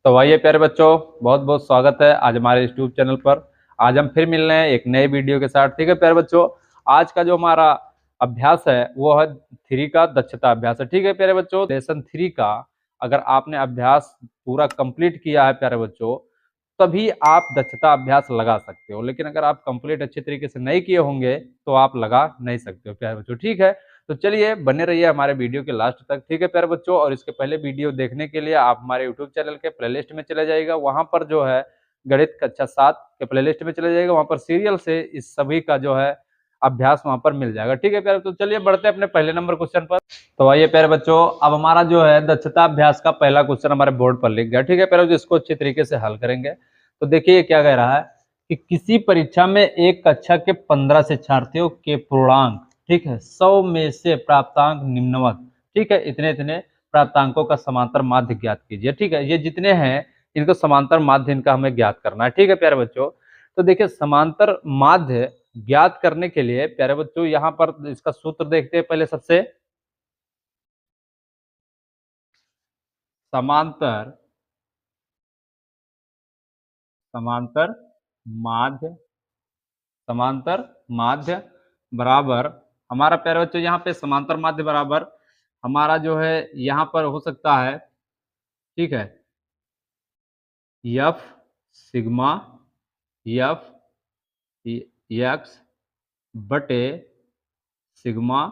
तो भाई प्यारे बच्चों, बहुत बहुत स्वागत है आज हमारे यूट्यूब चैनल पर। आज हम फिर मिल रहे हैं एक नए वीडियो के साथ। ठीक है प्यारे बच्चों, आज का जो हमारा अभ्यास है वो है थ्री का दक्षता अभ्यास है। ठीक है प्यारे बच्चों, लेसन थ्री का अगर आपने अभ्यास पूरा कंप्लीट किया है प्यारे बच्चों, तभी आप दक्षता अभ्यास लगा सकते हो। लेकिन अगर आप कंप्लीट अच्छे तरीके से नहीं किए होंगे तो आप लगा नहीं सकते हो प्यारे बच्चों। ठीक है, तो चलिए बने रहिए हमारे वीडियो के लास्ट तक। ठीक है प्यारे बच्चों, और इसके पहले वीडियो देखने के लिए आप हमारे यूट्यूब चैनल के प्लेलिस्ट में चले जाइएगा। वहां पर जो है गणित कक्षा 7 के प्लेलिस्ट में चले जाइएगा, वहां पर सीरियल से इस सभी का जो है अभ्यास वहां पर मिल जाएगा। ठीक है प्यारे, तो चलिए बढ़ते हैं अपने पहले नंबर क्वेश्चन पर। तो आइए प्यारे बच्चों, अब हमारा जो है दक्षता अभ्यास का पहला क्वेश्चन हमारे बोर्ड पर लिख गया। ठीक है प्यारे बच्चों, इसको अच्छी तरीके से हल करेंगे। तो देखिए क्या कह रहा है कि किसी परीक्षा में एक कक्षा के 15 शिक्षार्थियों के पूर्णांक, ठीक है, 100 में से प्राप्तांक निम्नवत, ठीक है, इतने इतने प्राप्तांकों का समांतर माध्य ज्ञात कीजिए। ठीक है, ये जितने हैं इनको समांतर माध्य इनका हमें ज्ञात करना है। ठीक है प्यारे बच्चों, तो देखिए समांतर माध्य ज्ञात करने के लिए प्यारे बच्चों यहाँ पर इसका सूत्र देखते हैं। पहले सबसे समांतर समांतर माध्य समांतर माध्य बराबर हमारा प्यारे बच्चों यहाँ पे समांतर माध्य बराबर हमारा जो है यहाँ पर हो सकता है, ठीक है, यफ सिग्मा यफ एक्स बटे सिग्मा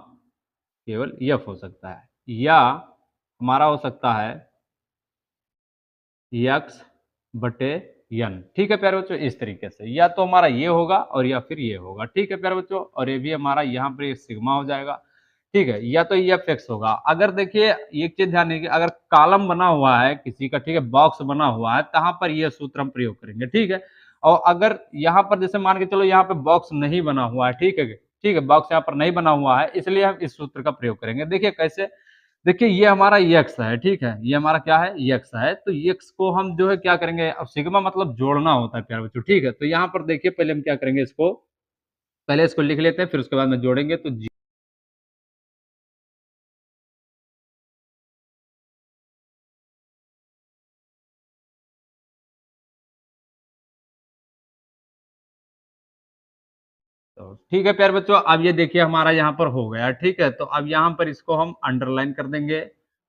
केवल यफ हो सकता है, या हमारा हो सकता है यक्स बटे यन। ठीक है प्यारे बच्चों, इस तरीके से या तो हमारा ये होगा और या फिर ये होगा। ठीक है प्यारे बच्चों, और ये भी हमारा यहाँ पर ये सिग्मा हो जाएगा। ठीक है, या तो एफ एक्स होगा। अगर देखिए एक चीज ध्यान रखिए, अगर कॉलम बना हुआ है किसी का, ठीक है, बॉक्स बना हुआ है, तहां पर यह सूत्र हम प्रयोग करेंगे। ठीक है, और अगर यहाँ पर जैसे मान के चलो यहाँ पे बॉक्स नहीं बना हुआ है, ठीक है, ठीक है, बॉक्स यहाँ पर नहीं बना हुआ है, इसलिए हम इस सूत्र का प्रयोग करेंगे। देखिए कैसे, देखिए ये हमारा यक्स है, ठीक है, ये हमारा क्या है, यक्स है। तो यक्स को हम जो है क्या करेंगे, अब सिग्मा मतलब जोड़ना होता है प्यारे बच्चों। ठीक है, तो यहाँ पर देखिए पहले हम क्या करेंगे, इसको पहले इसको लिख लेते हैं, फिर उसके बाद में जोड़ेंगे। तो तो ठीक है प्यारे बच्चों, अब ये देखिए हमारा यहाँ पर हो गया। ठीक है, तो अब यहाँ पर इसको हम अंडरलाइन कर देंगे,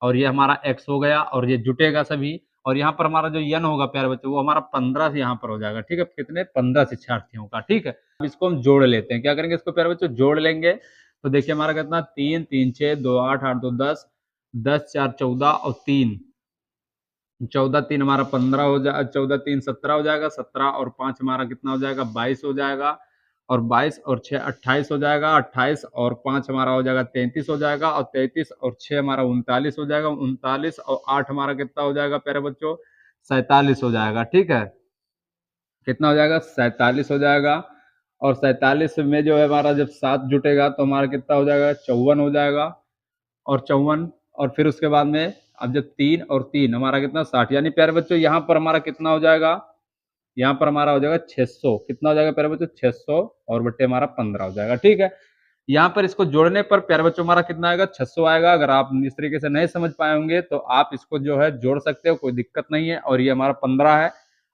और ये हमारा एक्स हो गया, और ये जुटेगा सभी, और यहाँ पर हमारा जो यन होगा प्यारे बच्चों वो हमारा 15 से यहाँ पर हो जाएगा। ठीक है, कितने, 15 शिक्षार्थियों का। ठीक है, अब इसको हम जोड़ लेते हैं। क्या करेंगे, इसको प्यारे बच्चों जोड़ लेंगे। तो देखिए हमारा कितना, 3 3 6 2 8 8 2 10, 10 4 14 और 3 14 3 हमारा 15 हो जाएगा, 14 3 17 हो जाएगा, 17 और 5 हमारा कितना हो जाएगा, 22 हो जाएगा, और 22 और 6 28 हो जाएगा, 28 और 5 हमारा हो जाएगा 33 हो जाएगा, और 33 और 6 हमारा 39 हो जाएगा, 39 और 8 हमारा कितना हो जाएगा प्यारे बच्चों, 47 हो जाएगा। ठीक है, कितना हो जाएगा, 47 हो जाएगा, और 47 में जो है हमारा जब 7 जुटेगा तो हमारा कितना हो जाएगा, 54 हो जाएगा, और 54, और फिर उसके बाद में अब जब 3 और 3 हमारा कितना, 60। यानी प्यारे बच्चों यहाँ पर हमारा कितना हो जाएगा, यहाँ पर हमारा हो जाएगा 600। कितना हो जाएगा प्यारे बच्चों, 600 और बट्टे हमारा 15 हो जाएगा। ठीक है, यहाँ पर इसको जोड़ने पर प्यारे बच्चों हमारा कितना आएगा, 600 आएगा। अगर आप इस तरीके से नहीं समझ पाए होंगे तो आप इसको जो है जोड़ सकते हो, कोई दिक्कत नहीं है। और ये हमारा 15 है।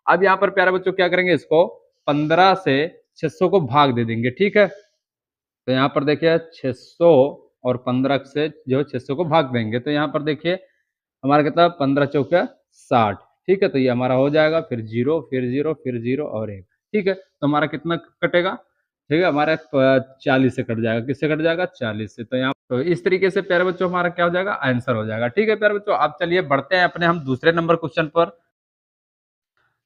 अब यहाँ पर प्यारे बच्चों क्या करेंगे, इसको 15 से 600 को भाग दे देंगे। ठीक है, तो यहाँ पर देखिए 600 और 15 से जो 600 को भाग देंगे, तो यहाँ पर देखिए हमारा कितना, 15 चौके 60। ठीक है, तो ये हमारा हो जाएगा, फिर जीरो फिर जीरो फिर जीरो और एक। ठीक है, तो हमारा कितना कटेगा, ठीक है, हमारा 40 से कट जाएगा। किससे कट जाएगा, 40 से। तो यहाँ तो इस तरीके से प्यारे बच्चों हमारा क्या हो जाएगा, आंसर हो जाएगा। ठीक है प्यारे बच्चों, अब चलिए बढ़ते हैं अपने हम दूसरे नंबर क्वेश्चन पर।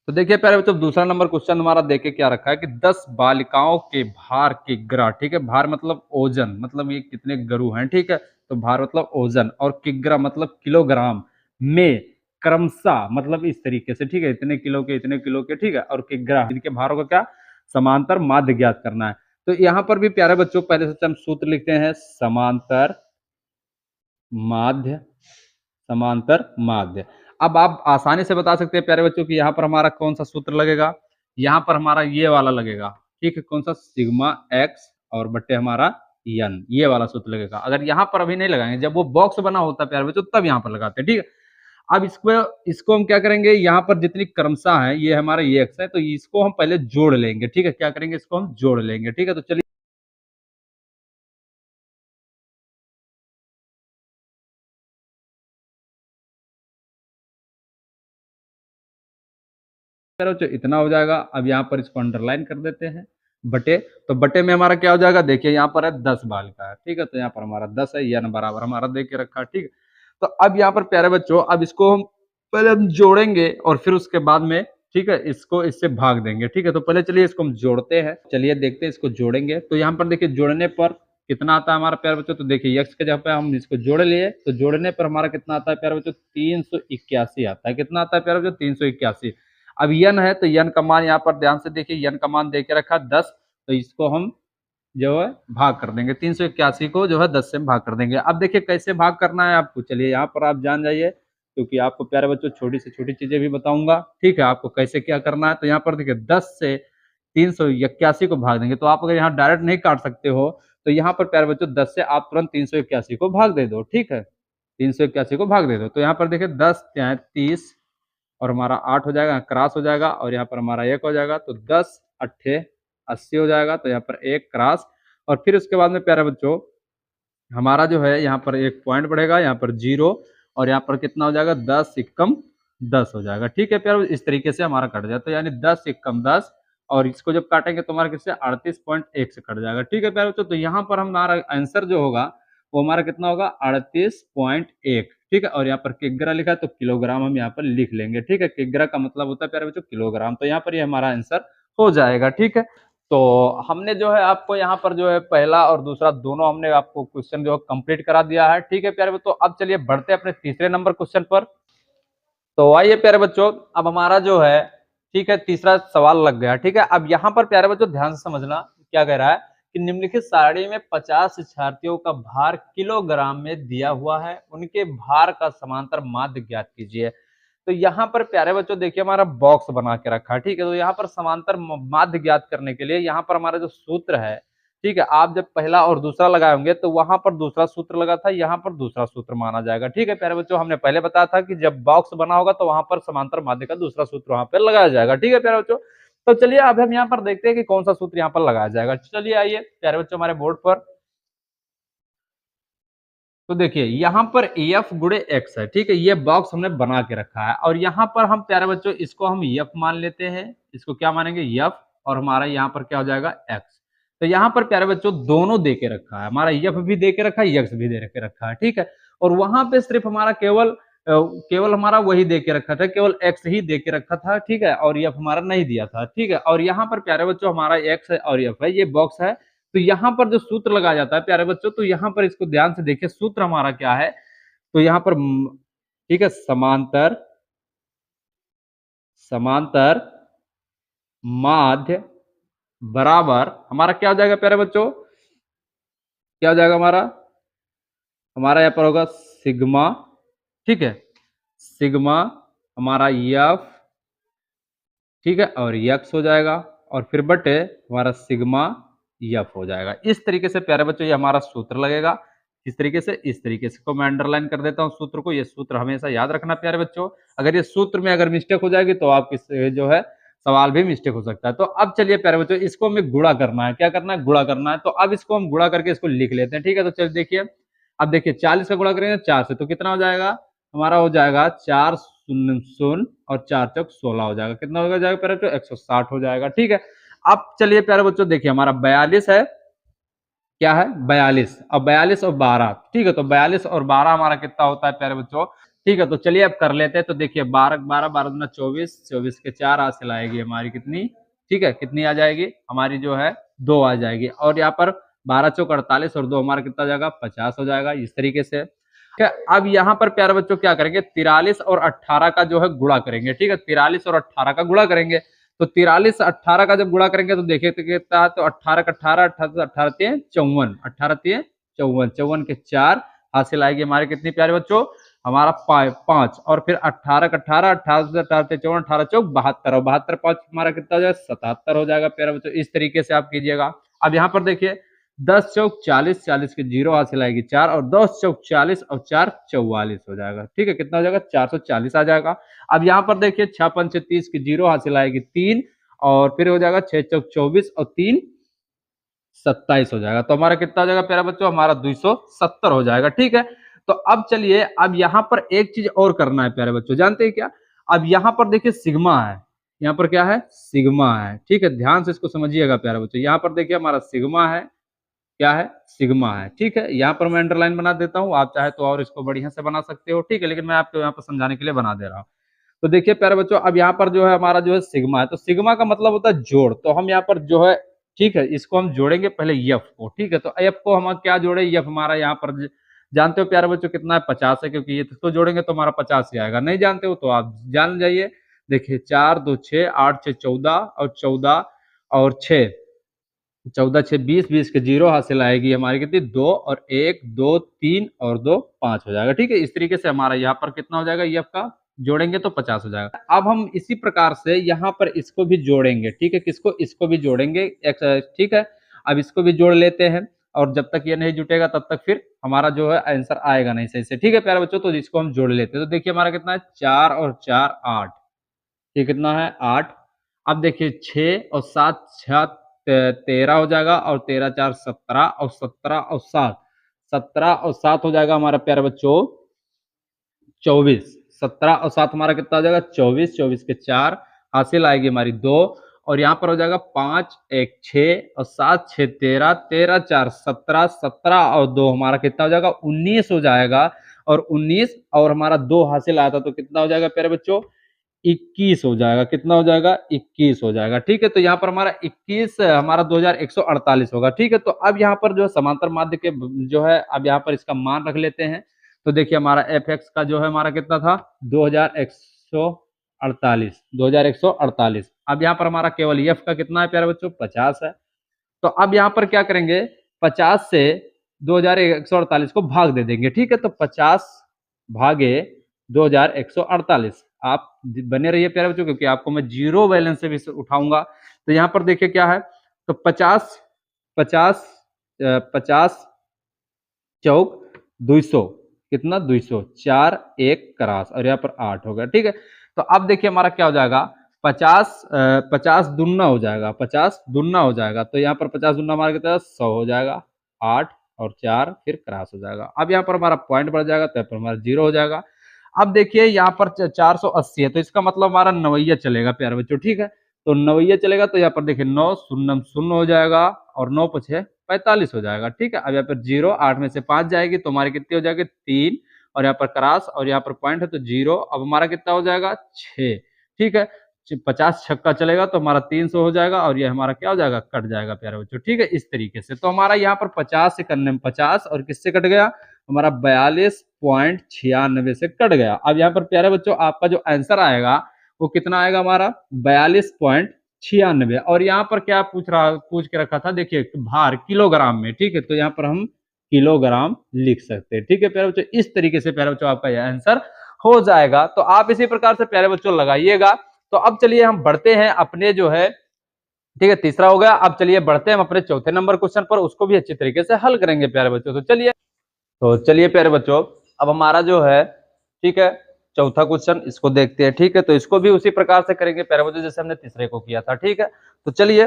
तो देखिए प्यारे बच्चों, दूसरा नंबर क्वेश्चन हमारा देखिए क्या रखा है कि 10 बालिकाओं के भार के ग्रा, ठीक है, भार मतलब ओजन, मतलब ये कितने गरु हैं। ठीक है, तो भार मतलब ओजन, और किग्रा मतलब किलोग्राम में क्रमशः, मतलब इस तरीके से, ठीक है, इतने किलो के इतने किलो के, ठीक है, और किग्रा इनके भारों का क्या, समांतर माध्य ज्ञात करना है। तो यहाँ पर भी प्यारे बच्चों पहले से हम सूत्र लिखते हैं, समांतर माध्य समांतर माध्य। अब आप आसानी से बता सकते हैं प्यारे बच्चों कि यहाँ पर हमारा कौन सा सूत्र लगेगा, यहाँ पर हमारा ये वाला लगेगा। ठीक है, कौन सा, सिग्मा एक्स और बट्टे हमारा यन, ये वाला सूत्र लगेगा। अगर यहाँ पर अभी नहीं लगाएंगे, जब वो बॉक्स बना होता है प्यारे बच्चों तब यहाँ पर लगाते हैं। ठीक है, अब इसको हम क्या करेंगे, यहाँ पर जितनी क्रमशः है ये हमारा ये एक्स है, तो इसको हम पहले जोड़ लेंगे। ठीक है, क्या करेंगे, इसको हम जोड़ लेंगे। ठीक है, तो चलिए करो, तो इतना हो जाएगा। अब यहाँ पर इसको अंडरलाइन कर देते हैं, बटे। तो बटे में हमारा क्या हो जाएगा, देखिए यहाँ पर है 10 बाल का है। ठीक है, तो यहाँ पर हमारा 10 है, यन बराबर हमारा दे के रखा है। ठीक है, तो अब यहाँ पर प्यारे बच्चों, अब इसको हम पहले हम जोड़ेंगे और फिर उसके बाद में, ठीक है, इसको इससे भाग देंगे। ठीक है, तो पहले चलिए इसको हम जोड़ते हैं। चलिए देखते हैं, इसको जोड़ेंगे तो यहाँ पर देखिए जोड़ने पर कितना आता है हमारा प्यारे बच्चों। तो देखिए यक्स के जगह पे हम इसको जोड़ लिए, तो जोड़ने पर हमारा कितना आता है प्यारे बच्चों, 381 आता है। कितना आता है प्यारे बच्चों, 381। अब यन है तो यन का मान यहाँ पर ध्यान से देखिए, यन का मान दे के रखा 10, तो इसको हम जो है भाग कर देंगे। 381 को जो है 10 से भाग कर देंगे। अब देखिए कैसे भाग करना है आपको, चलिए यहाँ पर आप जान जाइए, क्योंकि आपको प्यारे बच्चों छोटी से छोटी चीजें भी बताऊंगा। ठीक है, आपको कैसे क्या करना है। तो यहाँ पर देखिए 10 से 381 को भाग देंगे। तो आप अगर यहाँ डायरेक्ट नहीं काट सकते हो, तो यहाँ पर प्यारे बच्चों 10 से आप तुरंत 381 को भाग दे दो। ठीक है, 381 को भाग दे दो। तो यहाँ पर देखिए 10 30 और हमारा 8 हो जाएगा, क्रॉस हो जाएगा, और यहाँ पर हमारा 1 हो जाएगा। तो 10 अट्ठे 80 हो जाएगा। तो यहाँ पर 1 क्रॉस, और फिर उसके बाद में प्यारे बच्चों हमारा जो है यहाँ पर एक पॉइंट बढ़ेगा, यहाँ पर 0, और यहाँ पर कितना हो जाएगा, 10 इक्कम 10 हो जाएगा। ठीक है प्यारे, इस तरीके से हमारा कट जाए, तो यानी 10 इक्कम 10, और इसको जब काटेंगे तो हमारा किससे 38.1 से कट जाएगा। ठीक है प्यारे बच्चों, तो यहाँ पर हमारा आंसर जो होगा वो हमारा कितना होगा, 38.1। ठीक है, और यहाँ पर किग्रा लिखा है तो किलोग्राम हम यहाँ पर लिख लेंगे। ठीक है, किग्रा का मतलब होता है प्यारे बच्चों किलोग्राम, तो यहाँ पर ये हमारा आंसर हो जाएगा। ठीक है, तो हमने जो है आपको यहाँ पर जो है पहला और दूसरा दोनों हमने आपको क्वेश्चन जो है कंप्लीट करा दिया है। ठीक है प्यारे बच्चों, अब चलिए बढ़ते हैं अपने तीसरे नंबर क्वेश्चन पर। तो आइए प्यारे बच्चों, अब हमारा जो है, ठीक है, तीसरा सवाल लग गया। ठीक है, अब यहाँ पर प्यारे बच्चों ध्यान से समझना क्या कह रहा है कि निम्नलिखित सारणी में 50 शिक्षार्थियों का भार किलोग्राम में दिया हुआ है, उनके भार का समांतर माध्य ज्ञात कीजिए। तो यहाँ पर प्यारे बच्चों देखिए हमारा बॉक्स बना के रखा है। ठीक है, तो यहाँ पर समांतर माध्य ज्ञात करने के लिए यहाँ पर हमारा जो सूत्र है, ठीक है, आप जब पहला और दूसरा लगाए होंगे तो वहां पर दूसरा सूत्र लगा था, यहाँ पर दूसरा सूत्र माना जाएगा। ठीक है प्यारे बच्चों, हमने पहले बताया था कि जब बॉक्स बना होगा तो वहां पर समांतर माध्य का दूसरा सूत्र वहां पर लगाया जाएगा। ठीक है प्यारे बच्चों, तो चलिए अब हम यहाँ पर देखते हैं कि कौन सा सूत्र यहाँ पर लगाया जाएगा। चलिए आइए प्यारे बच्चों हमारे बोर्ड पर, तो देखिए यहाँ पर एफ गुणे एक्स है। ठीक है, ये बॉक्स हमने बना के रखा है, और यहाँ पर हम प्यारे बच्चों इसको हम एफ मान लेते हैं। इसको क्या मानेंगे, एफ, और हमारा यहाँ पर क्या हो जाएगा, एक्स। तो यहाँ पर प्यारे बच्चों दोनों दे के रखा है, हमारा एफ भी दे के रखा है, एक्स भी दे के रखा है। ठीक है, और वहां पे सिर्फ हमारा केवल हमारा वही दे के रखा था, केवल एक्स ही दे के रखा था। ठीक है, और एफ हमारा नहीं दिया था। ठीक है, और यहाँ पर प्यारे बच्चों हमारा एक्स है और एफ है, ये बॉक्स है। तो यहाँ पर जो सूत्र लगाया जाता है प्यारे बच्चों, तो यहाँ पर इसको ध्यान से देखिए, सूत्र हमारा क्या है। तो यहाँ पर ठीक है, समांतर समांतर माध्य बराबर हमारा क्या हो जाएगा प्यारे बच्चों, क्या हो जाएगा हमारा, हमारा यहाँ पर होगा सिग्मा। ठीक है, सिग्मा हमारा एफ, ठीक है, और यक्स हो जाएगा, और फिर बटे हमारा सिग्मा एफ हो जाएगा। इस तरीके से प्यारे बच्चों ये हमारा सूत्र लगेगा। इस तरीके से, इस तरीके से को मैं अंडरलाइन कर देता हूँ सूत्र को। ये सूत्र हमेशा याद रखना प्यारे बच्चों, अगर ये सूत्र में अगर मिस्टेक हो जाएगी तो आपकी जो है सवाल भी मिस्टेक हो सकता है। तो अब चलिए प्यारे बच्चों इसको हमें गुणा करना है। क्या करना है, गुणा करना है। तो अब इसको हम गुणा करके इसको लिख लेते हैं। ठीक है, तो चलिए देखिए, अब देखिए 40 का गुणा करेंगे 4 से, तो कितना हो जाएगा, हमारा हो जाएगा 4 शून्य शून्य और 4 चौक 16 हो जाएगा। कितना हो जाएगा प्यारे बच्चों, 160 हो जाएगा। ठीक है, अब चलिए प्यारे बच्चों देखिए हमारा 42 है, क्या है 42, अब 42 और 12। ठीक है, तो 42 और 12 हमारा कितना होता है प्यारे बच्चों। ठीक है, तो चलिए अब कर लेते हैं। तो देखिए 12 12 12 दूना 24, 24 के 4 हासिल आएगी हमारी कितनी, ठीक है, कितनी आ जाएगी हमारी जो है 2 आ जाएगी, और यहाँ पर 12 चौक 48 और 2 हमारा कितना हो जाएगा 50 हो जाएगा। इस तरीके से ठीक है, अब यहाँ पर प्यारे बच्चों क्या करेंगे, 43 और 18 का जो है गुणा करेंगे। ठीक है, 43 और 18 का गुणा करेंगे। तो 43 18 का जब गुणा करेंगे तो देखिए तो कितना है, तो 18 का 18 18 18 3 54, 18 3 54, 54 के 4 हासिल आएगी हमारे कितनी प्यारे बच्चों, हमारा 5, और फिर 18 का 18 18 से 18 54 18 चौक 72, और 72 5 हमारा कितना हो जाएगा 77 हो जाएगा प्यारे बच्चों। इस तरीके से आप कीजिएगा। अब यहाँ पर देखिए 10 चौक 40, 40 के 0 हासिल आएगी 4 और 10 चौक 40 और 4 44 हो जाएगा। ठीक है, कितना हो जाएगा 440 आ जाएगा। अब यहाँ पर देखिए 6 पंचे 30 की 0 हासिल आएगी 3 और फिर हो जाएगा 6 चौक 24 और 3 27 हो जाएगा। तो हमारा कितना हो जाएगा प्यारे बच्चों, हमारा 270 हो जाएगा। ठीक है, तो अब चलिए अब यहाँ पर एक चीज और करना है प्यारे बच्चों, जानते हैं क्या? अब यहाँ पर देखिए सिग्मा है, यहाँ पर क्या है सिग्मा है। ठीक है, ध्यान से इसको समझिएगा प्यारे बच्चों। यहाँ पर देखिए हमारा सिग्मा है, क्या है सिग्मा है। ठीक है, यहाँ पर मैं अंडरलाइन बना देता हूँ, आप चाहे तो और इसको बढ़िया से बना सकते हो। ठीक है, लेकिन मैं आपको यहाँ पर समझाने के लिए बना दे रहा हूँ। तो देखिए प्यारे बच्चों, अब यहाँ पर जो है हमारा जो है सिग्मा है, तो सिग्मा का मतलब होता है जोड़। तो हम यहाँ पर जो है, ठीक है, इसको हम जोड़ेंगे पहले एफ को। ठीक है, तो एफ को हम क्या जोड़े, एफ हमारा यहाँ पर जानते हो प्यारे बच्चों कितना है 50 है, क्योंकि ये तो जोड़ेंगे तो हमारा 50 ही आएगा। नहीं जानते हो तो आप जान जाइए। देखिए 4 2 6 8 6 14 और 14 और 6 14 6 20, 20 के 0 हासिल आएगी हमारी कितनी 2 और 1 2 3 और 2 5 हो जाएगा। ठीक है, इस तरीके से हमारा यहाँ पर कितना हो जाएगा ये आपका जोड़ेंगे तो 50 हो जाएगा। अब हम इसी प्रकार से यहाँ पर इसको भी जोड़ेंगे। ठीक है, किसको, इसको भी जोड़ेंगे। ठीक है, अब इसको भी जोड़ लेते हैं और जब तक ये नहीं जुटेगा तब तक फिर हमारा जो है आंसर आएगा नहीं सही से। ठीक है प्यारे बच्चों, तो इसको हम जोड़ लेते हैं। तो देखिए हमारा कितना है 4 और 4 8, ये कितना है 8। अब देखिए 6 और 7 6 13 हो जाएगा और 13 4 17 और 17 और 7 17 और 7 हो जाएगा हमारा प्यारे बच्चों 24। 17 और 7 हमारा कितना हो जाएगा 24, 24 के 4 हासिल आएगी हमारी 2 और यहाँ पर हो जाएगा 5 1 6 और 7 6 13 13 4 17 17 और 2 हमारा कितना हो जाएगा 19 हो जाएगा। और 19 और हमारा 2 हासिल आया था तो कितना हो जाएगा प्यारे बच्चों 21 हो जाएगा। कितना हो जाएगा 21 हो जाएगा। ठीक है, तो यहाँ पर हमारा 21 हमारा 2148 होगा। ठीक है, तो अब यहाँ पर जो है समांतर माध्य के जो है अब यहाँ पर इसका मान रख लेते हैं। तो देखिए हमारा एफ एक्स का जो है हमारा कितना था 2148, 2148। अब यहाँ पर हमारा केवल एफ का कितना है प्यारे बच्चों 50 है। तो अब यहाँ पर क्या करेंगे 50 से 2148 को भाग दे देंगे। ठीक है, तो 50 भागे 2148। आप बने रहिए प्यारे बच्चों, क्योंकि आपको मैं जीरो बैलेंस से भी उठाऊंगा। तो यहाँ पर देखिए क्या है, तो 50 50 50 चौक 200, कितना 200 4 1 क्रॉस और यहाँ पर 8 हो गया। ठीक है, तो अब देखिए हमारा क्या हो जाएगा 50 50 दुना हो जाएगा, 50 दुना हो जाएगा। तो यहाँ पर 50 दुना हमारा कितना 100 हो जाएगा, 8 और 4 फिर क्रॉस हो जाएगा। अब यहाँ पर हमारा पॉइंट बढ़ जाएगा तो यहाँ पर हमारा 0 हो जाएगा। अब देखिए यहाँ पर 480 है, तो इसका मतलब हमारा नवैया चलेगा प्यारे बच्चों। ठीक है, तो नवैया चलेगा तो यहाँ पर देखिए 9 शून्य शून्य हो जाएगा और 9 पछे 45 हो जाएगा। ठीक है, अब यहाँ पर 0 8 में से 5 जाएगी तो हमारी कितनी हो जाएगी 3 और यहाँ पर क्रॉस और यहाँ पर पॉइंट है तो 0। अब हमारा कितना हो जाएगा 6। ठीक है, 50 छक्का चलेगा तो हमारा 300 हो जाएगा और ये हमारा क्या हो जाएगा कट जाएगा प्यारे बच्चों। ठीक है, इस तरीके से तो हमारा यहाँ पर 50 से करने में 50 और किससे कट गया हमारा 42.96 से कट गया। अब यहाँ पर प्यारे बच्चों आपका जो आंसर आएगा वो कितना आएगा हमारा 42.96। और यहाँ पर क्या पूछ के रखा था देखिए भार किलोग्राम में। ठीक है, तो यहाँ पर हम किलोग्राम लिख सकते हैं। ठीक है प्यारे बच्चों, इस तरीके से प्यारे बच्चों आपका यह आंसर हो जाएगा। तो आप इसी प्रकार से प्यारे बच्चों लगाइएगा। तो अब चलिए हम बढ़ते हैं अपने जो है, ठीक है तीसरा हो गया। अब चलिए बढ़ते हैं हम अपने चौथे नंबर क्वेश्चन पर, उसको भी अच्छी तरीके से हल करेंगे प्यारे बच्चों। तो चलिए प्यारे बच्चों अब हमारा जो है, ठीक है चौथा क्वेश्चन इसको देखते हैं। ठीक है, तो इसको भी उसी प्रकार से करेंगे प्यारे बच्चों जैसे हमने तीसरे को किया था। ठीक है, तो चलिए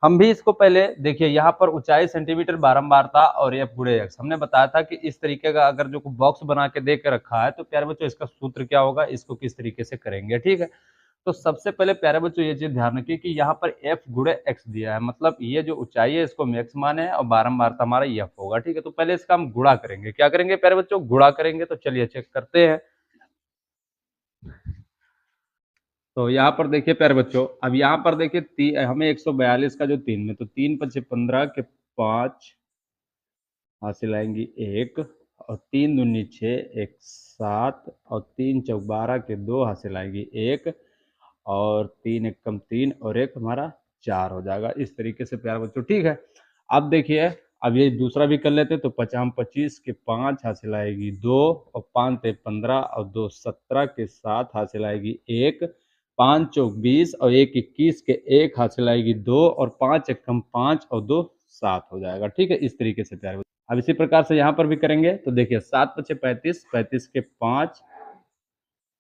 हम भी इसको पहले देखिए, यहाँ पर ऊंचाई सेंटीमीटर बारंबारता और एफ गुणे एक्स हमने बताया था कि इस तरीके का अगर जो बॉक्स बना के दे के रखा है तो प्यारे बच्चों इसका सूत्र क्या होगा, इसको किस तरीके से करेंगे। ठीक है, तो सबसे पहले प्यारे बच्चों ये चीज ध्यान रखिए कि यहाँ पर एफ गुणे एक्स दिया है, मतलब ये जो ऊंचाई है इसको हम एक्स माने और बारंबारता हमारा एफ होगा। ठीक है, तो पहले इसका हम गुणा करेंगे। क्या करेंगे प्यारे बच्चों, गुणा करेंगे। तो चलिए चेक करते हैं। तो यहाँ पर देखिए प्यारे बच्चों, अब यहाँ पर देखिए हमें 142 का जो 3 में, तो 3 पचे 15 के 5 हासिल आएंगी 1 और 3 दूनी 6 1 7 और 3 चौक 12 के 2 हासिल आएगी 1 और 3 एक कम 3 और 1 हमारा 4 हो जाएगा। इस तरीके से प्यारे बच्चों। ठीक है, अब देखिए अब ये दूसरा भी कर लेते, तो 25 के 5 हासिल आएगी 2 और 5 ते 15 और 2 17 के 7 हासिल आएगी 1, 5 चौक 20 और 1 21 के 1 हासिल आएगी 2 और 5 एक कम 5 और 2 7 हो जाएगा। ठीक है, इस तरीके से प्यारे बच्चों। अब इसी प्रकार से यहाँ पर भी करेंगे तो देखिए 7 पचे 35, 35 के 5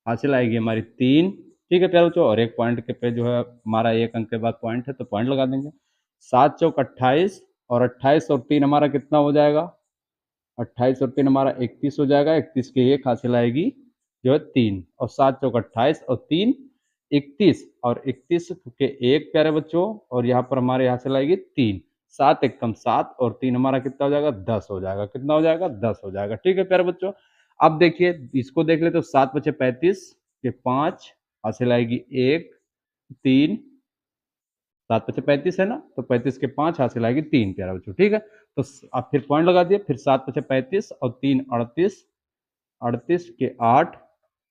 हासिल आएगी हमारी 3। ठीक है प्यारे बच्चों, और एक पॉइंट के पे जो है हमारा एक अंक के बाद पॉइंट है तो पॉइंट लगा देंगे। 7 चौक 28 और 28 और 3 हमारा कितना हो जाएगा? 28 और 3 हमारा 31 हो जाएगा। 31 के एक हासिल आएगी जो है 3, और 7 चौक 28 और 3 31, और 31 के एक प्यारे बच्चों, और यहाँ पर हमारे हासिल आएगी 3। 7 एकम 7 और 3 हमारा कितना हो जाएगा? 10 हो जाएगा। कितना हो जाएगा? 10 हो जाएगा। ठीक है प्यारे बच्चों, अब देखिए इसको देख ले तो 7 बचे 35 के 5 हासिल आएगी 1 3, 7 पचे 35 है ना, तो 35 के 5 हासिल आएगी 3 प्यारा बच्चों। ठीक है, तो आप फिर पॉइंट लगा दिए, फिर 7 पचे 35 और 3 38, 38 के 8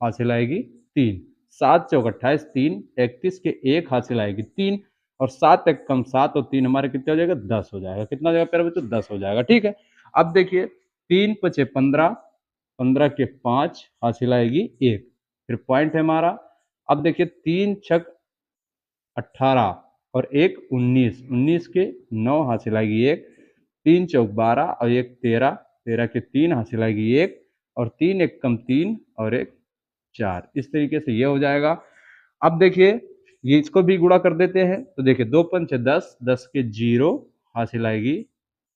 हासिल आएगी 3। 7 चौक 28, 3 31 के 1 हासिल आएगी 3, और 7 एक कम 7 और 3 हमारे कितना हो जाएगा? 10 हो जाएगा। कितना हो जाएगा प्यारे बच्चों? 10 हो जाएगा। ठीक है, अब देखिए 3 पचे 15, 15 के 5 हासिल आएगी 1, फिर पॉइंट है हमारा। अब देखिए 3 छक 18 और 1 19, 19 के 9 हासिल आएगी 1, 3 चौक 12 और 1 13, 13 के 3 हासिल आएगी 1, और 3 एक कम 3 और 1 4। इस तरीके से ये हो जाएगा। अब देखिए ये इसको भी गुणा कर देते हैं तो देखिए 2 पंच 10, 10 के 0 हासिल आएगी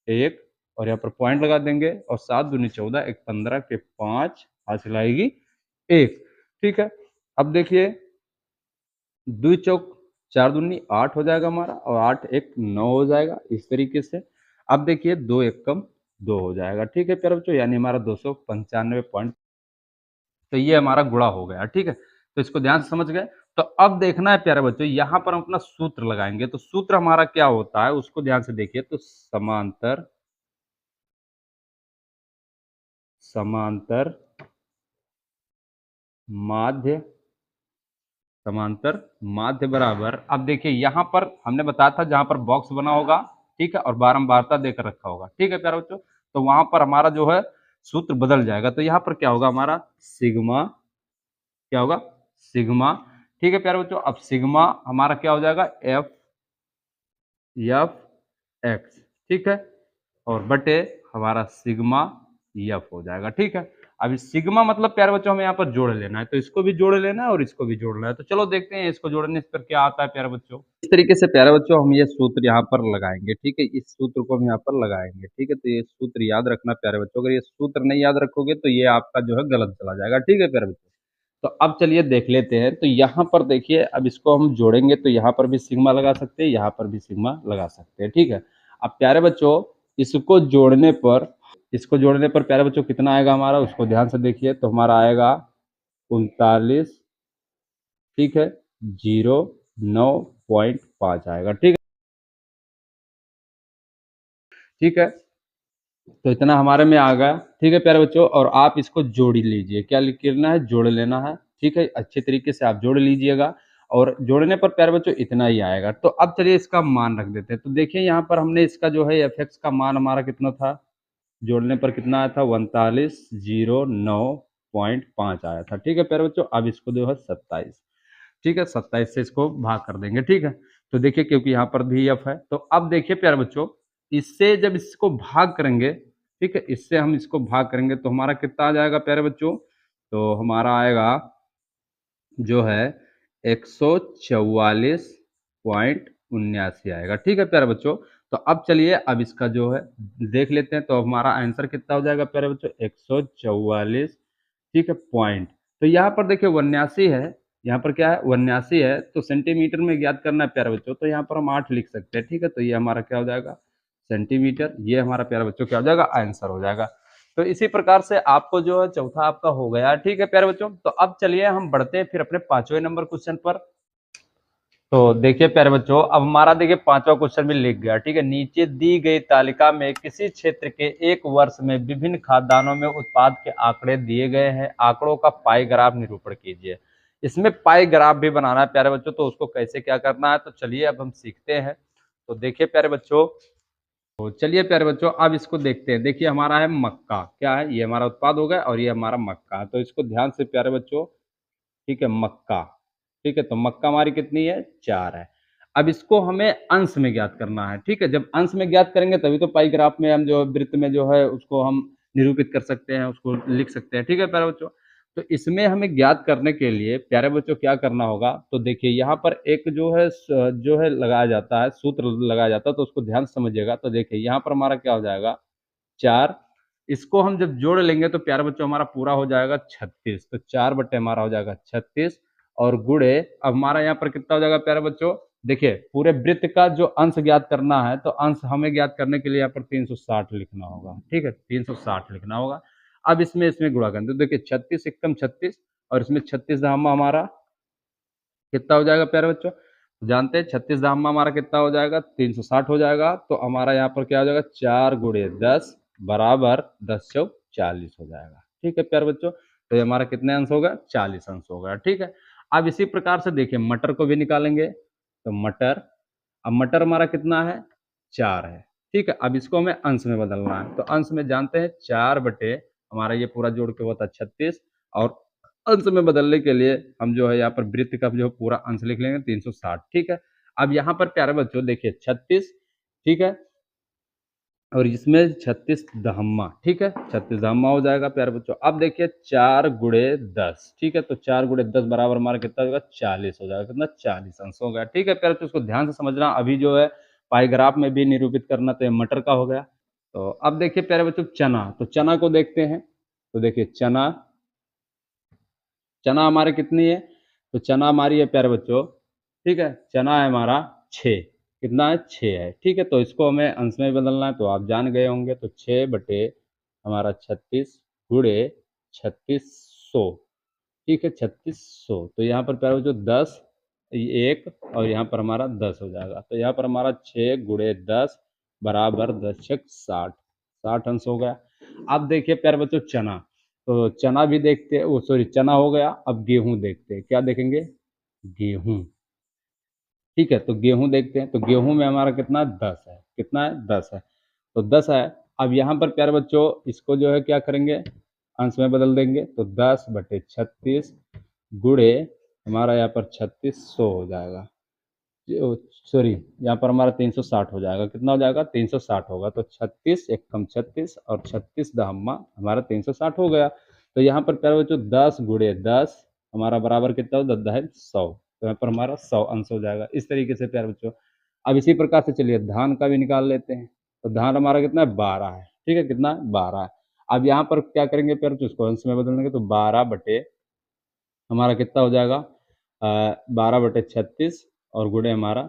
1, और यहाँ पर पॉइंट लगा देंगे, और 7 दूनी 14, 1 15 के 5 हासिल आएगी 1। ठीक है, अब देखिए 2 चौक 4 दूनी 8 हो जाएगा हमारा, और 8 एक 9 हो जाएगा इस तरीके से। अब देखिए 2 एक कम 2 हो जाएगा। ठीक है प्यारे बच्चों, यानी हमारा 295 पॉइंट, तो ये हमारा गुणा हो गया। ठीक है, तो इसको ध्यान से समझ गए। तो अब देखना है प्यारे बच्चों, यहाँ पर हम अपना सूत्र लगाएंगे, तो सूत्र हमारा क्या होता है उसको ध्यान से देखिए। तो समांतर समांतर माध्य समांतर माध्य बराबर, अब देखिए यहाँ पर हमने बताया था जहां पर बॉक्स बना होगा, ठीक है, और बारंबारता देकर रखा होगा। ठीक है प्यारे बच्चों, तो वहां पर हमारा जो है सूत्र बदल जाएगा। तो यहाँ पर क्या होगा हमारा? सिग्मा, क्या होगा? सिग्मा। ठीक है प्यारे बच्चों, अब सिग्मा हमारा क्या हो जाएगा? F x. ठीक है, और बटे हमारा सिग्मा एफ हो जाएगा। ठीक है, अब इस सिग्मा मतलब प्यारे बच्चों हमें यहाँ पर जोड़ लेना है, तो इसको भी जोड़ लेना है और इसको भी जोड़ना है। तो चलो देखते हैं इसको जोड़ने पर क्या आता है प्यारे बच्चों। इस तरीके से प्यारे बच्चों हम ये सूत्र यहाँ पर लगाएंगे। ठीक है, इस सूत्र को हम यहाँ पर लगाएंगे। ठीक है, तो ये सूत्र याद रखना प्यारे बच्चों, अगर ये सूत्र नहीं याद रखोगे तो ये आपका जो है गलत चला जाएगा। ठीक है प्यारे बच्चों, तो अब चलिए देख लेते हैं। तो यहाँ पर देखिए अब इसको हम जोड़ेंगे तो यहाँ पर भी सिग्मा लगा सकते हैं, यहाँ पर भी सिग्मा लगा सकते हैं। ठीक है, अब प्यारे बच्चों इसको जोड़ने पर प्यारे बच्चों कितना आएगा हमारा, उसको ध्यान से देखिए। तो हमारा आएगा 39, ठीक है, 09.5 आएगा। ठीक है, ठीक है, तो इतना हमारे में आ गया। ठीक है प्यारे बच्चों, और आप इसको जोड़ लीजिए। क्या करना है? जोड़ लेना है। ठीक है, अच्छे तरीके से आप जोड़ लीजिएगा, और जोड़ने पर प्यारे बच्चों इतना ही आएगा। तो अब चलिए इसका मान रख देते हैं। तो देखिए यहाँ पर हमने इसका जो है एफ एक्स का मान हमारा कितना था, जोड़ने पर कितना आया था? 3909.5 आया था। ठीक है प्यारे बच्चों, अब इसको जो है 27, ठीक है, 27 से इसको भाग कर देंगे। ठीक है, तो देखिए क्योंकि यहाँ पर भी एफ है, तो अब देखिए प्यारे बच्चों इससे जब इसको भाग करेंगे, ठीक है, इससे हम इसको भाग करेंगे तो हमारा कितना आ जाएगा प्यारे बच्चों? तो हमारा आएगा जो है 144.79 आएगा। ठीक है प्यारे बच्चों, तो अब चलिए अब इसका जो है देख लेते हैं। तो हमारा आंसर कितना हो जाएगा प्यारे बच्चों? 144, ठीक है, पॉइंट। तो यहाँ पर देखिए 89 है, यहाँ पर क्या है? 89 है, तो सेंटीमीटर में ज्ञात करना है प्यारे बच्चों, तो यहाँ पर हम 8 लिख सकते हैं। ठीक है, तो ये हमारा क्या हो जाएगा? सेंटीमीटर। ये हमारा प्यारे बच्चों क्या हो जाएगा? आंसर हो जाएगा। तो इसी प्रकार से आपको जो है चौथा आपका हो गया। ठीक है प्यारे बच्चों, तो अब चलिए हम बढ़ते हैं फिर अपने 5वें नंबर क्वेश्चन पर। तो देखिए प्यारे बच्चों, अब हमारा देखिए 5वां क्वेश्चन भी लिख गया। ठीक है, नीचे दी गई तालिका में किसी क्षेत्र के एक वर्ष में विभिन्न खाद्यान्नों में उत्पाद के आंकड़े दिए गए हैं, आंकड़ों का पाई ग्राफ निरूपण कीजिए। इसमें पाई ग्राफ भी बनाना है प्यारे बच्चों, तो उसको कैसे क्या करना है तो चलिए अब हम सीखते हैं। तो देखिए प्यारे बच्चों, तो चलिए प्यारे बच्चों अब इसको देखते हैं। देखिए हमारा है मक्का, क्या है? ये हमारा उत्पाद हो गया, और ये हमारा मक्का है। तो इसको ध्यान से प्यारे बच्चों, ठीक है, मक्का, ठीक है, तो मक्का हमारी कितनी है? 4 है। अब इसको हमें अंश में ज्ञात करना है, ठीक है? जब अंश में ज्ञात करेंगे तभी तो पाई ग्राफ में हम जो वृत्त में जो है उसको हम निरूपित कर सकते हैं, उसको लिख सकते हैं, ठीक है प्यारे बच्चों? तो इसमें हमें ज्ञात करने के लिए प्यारे बच्चों क्या करना होगा, तो देखिए यहाँ पर एक जो है लगाया जाता है, सूत्र लगाया जाता है, तो उसको ध्यान से समझिएगा। तो देखिए यहाँ पर हमारा क्या हो जाएगा 4, इसको हम जब जोड़ लेंगे तो प्यारे बच्चों हमारा पूरा हो जाएगा 36, तो 4 बटे हमारा हो जाएगा 36 और गुणे अब हमारा यहाँ पर कितना हो जाएगा प्यारे बच्चों, देखिए पूरे वृत्त का जो अंश ज्ञात करना है, तो अंश हमें ज्ञात करने के लिए यहाँ पर 360 लिखना होगा, ठीक है? 360 लिखना होगा। अब इसमें गुणा करें तो देखिए 36 एकम 36 और इसमें 36 धामा हमारा कितना हो जाएगा प्यारे बच्चों? जानते हैं 36 धामा हमारा कितना हो जाएगा 360 हो जाएगा। तो हमारा यहाँ पर क्या हो जाएगा 4 गुणे 10 बराबर 10 चौक 40 हो जाएगा, ठीक है प्यारे बच्चों? तो ये हमारा कितने अंश होगा 40 अंश होगा, ठीक है? अब इसी प्रकार से देखिए मटर को भी निकालेंगे, तो मटर, अब मटर हमारा कितना है 4 है, ठीक है? अब इसको हमें अंश में बदलना है, तो अंश में जानते हैं 4 बटे हमारा ये पूरा जोड़ के होता है 36 और अंश में बदलने के लिए हम जो है यहाँ पर वृत्त का जो पूरा अंश लिख लेंगे 360, ठीक है? अब यहाँ पर प्यारे बच्चों देखिए 36, ठीक है? और इसमें 36 दहम्मा, ठीक है? 36 दहम्मा हो जाएगा प्यारे बच्चों। अब देखिए 4 गुणे 10, ठीक है? तो 4 गुणे 10 बराबर हमारा कितना होगा 40 हो जाएगा, कितना 40 अंश हो गया, ठीक है प्यारे बच्चों? इसको ध्यान से समझना, अभी जो है पाई ग्राफ में भी निरूपित करना, तो ये मटर का हो गया। तो अब देखिए प्यारे बच्चों चना, तो चना को देखते हैं, तो देखिए चना, चना हमारे कितनी है, तो चना हमारी है प्यारे बच्चों, ठीक है? चना है हमारा 6, कितना है 6 है, ठीक है? तो इसको हमें अंश में बदलना है, तो आप जान गए होंगे, तो 6 बटे हमारा 36 गुणे 3600, ठीक है? 3600, तो यहाँ पर प्यारे बच्चों 10 1 और यहाँ पर हमारा 10 हो जाएगा, तो यहाँ पर हमारा 6 गुणे 10 बराबर 10 छक 60, 60 अंश हो गया। अब देखिए प्यारे बच्चों चना, तो चना भी देखते हैं, वो सॉरी चना हो गया। अब गेहूं देखते हैं, क्या देखेंगे गेहूं, ठीक है? तो गेहूं देखते हैं, तो गेहूं में हमारा कितना 10 है, कितना है 10 है, तो 10 है। अब यहाँ पर प्यारे बच्चों इसको जो है क्या करेंगे अंश में बदल देंगे, तो 10 बटे 36 गुणे हमारा यहाँ पर 3600 हो जाएगा, सॉरी यहाँ पर हमारा 360 हो जाएगा, कितना हो जाएगा 360 होगा, तो 36 एक कम 36 और 36 दहम्मा हमारा 360 हो गया। तो यहाँ पर प्यारे बच्चों 10 गुणे 10 हमारा बराबर कितना हो 10 है 100, तो यहाँ पर हमारा 100 अंश हो जाएगा, इस तरीके से प्यारे बच्चों। अब इसी प्रकार से चलिए धान का भी निकाल लेते हैं, तो धान हमारा कितना है 12 है, ठीक है? कितना है 12 है। अब यहाँ पर क्या करेंगे प्यारे बच्चों उसको अंश में बदल देंगे, तो 12 बटे हमारा कितना हो जाएगा 12 बटे 36 और गुणे हमारा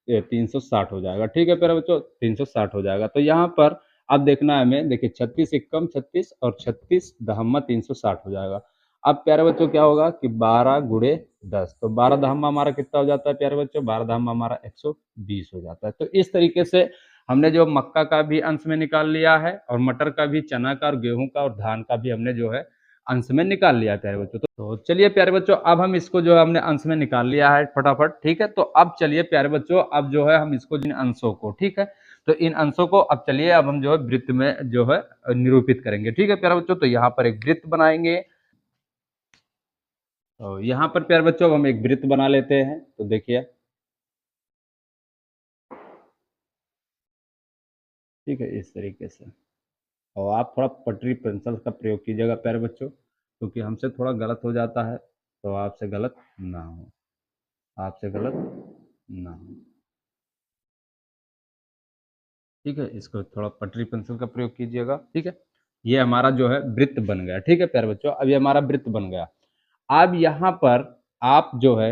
360 हो जाएगा, ठीक है प्यारे बच्चों? 360 हो जाएगा। तो यहाँ पर अब देखना है हमें, देखिए 36 एकम 36 और 36 दहम्मा 360 हो जाएगा। अब प्यारे बच्चों क्या होगा कि 12 गुणे 10, तो 12 दहम्मा हमारा कितना हो जाता है प्यारे बच्चों, 12 दहम्मा हमारा 120 हो जाता है। तो इस तरीके से हमने जो मक्का का भी अंश में निकाल लिया है और मटर का भी, चना का और गेहूं का और धान का भी हमने जो है अंश में निकाल लिया प्यारे बच्चों। तो चलिए प्यारे बच्चों अब हम इसको जो है हमने अंश में निकाल लिया है फटाफट, ठीक है? तो अब चलिए प्यारे बच्चों अब जो है हम इसको इन अंशों को, ठीक है? तो इन अंशों को अब चलिए अब हम जो है वृत्त में जो है निरूपित करेंगे, ठीक है प्यारे बच्चों? तो यहाँ पर एक वृत्त बनाएंगे, तो यहाँ पर प्यारे बच्चों अब हम एक वृत्त बना लेते हैं, तो देखिए, ठीक है इस तरीके से। और आप थोड़ा पटरी पेंसिल का प्रयोग कीजिएगा प्यारे बच्चों, क्योंकि हमसे थोड़ा गलत हो जाता है, तो आपसे गलत ना हो, आपसे गलत ना हो, ठीक है? इसको थोड़ा पटरी पेंसिल का प्रयोग कीजिएगा, ठीक है? ये हमारा जो है वृत्त बन गया, ठीक है प्यारे बच्चों? अब ये हमारा वृत्त बन गया। अब यहाँ पर आप जो है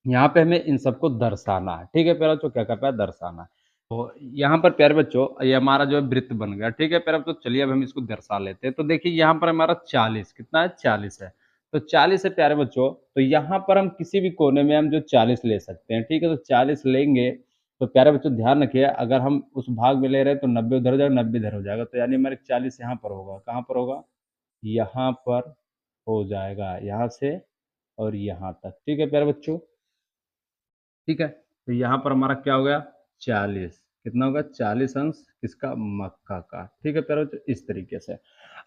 यहाँ पे हमें इन सबको दर्शाना है, ठीक है प्यारे बच्चों? क्या करना है दर्शाना है। तो यहाँ पर प्यारे बच्चों ये हमारा जो है वृत्त बन गया, ठीक है प्यारे बच्चों? चलिए अब हम इसको दर्शा लेते हैं। तो देखिए यहाँ पर हमारा 40 कितना है 40 है, तो 40 है प्यारे बच्चों। तो यहाँ पर हम किसी भी कोने में हम जो 40 ले सकते हैं, ठीक है? तो 40 लेंगे, तो प्यारे बच्चों ध्यान रखिए अगर हम उस भाग में ले रहे हैं तो 90 उधर हो जाएगा, 90 इधर हो जाएगा, तो यानी हमारे 40 यहाँ पर होगा, कहाँ पर होगा यहाँ पर हो जाएगा, यहाँ से और यहाँ तक, ठीक है प्यारे बच्चों? ठीक है, तो यहाँ पर हमारा क्या हो गया 40, कितना होगा 40 अंश किसका मक्का का, ठीक है प्यारे बच्चों? इस तरीके से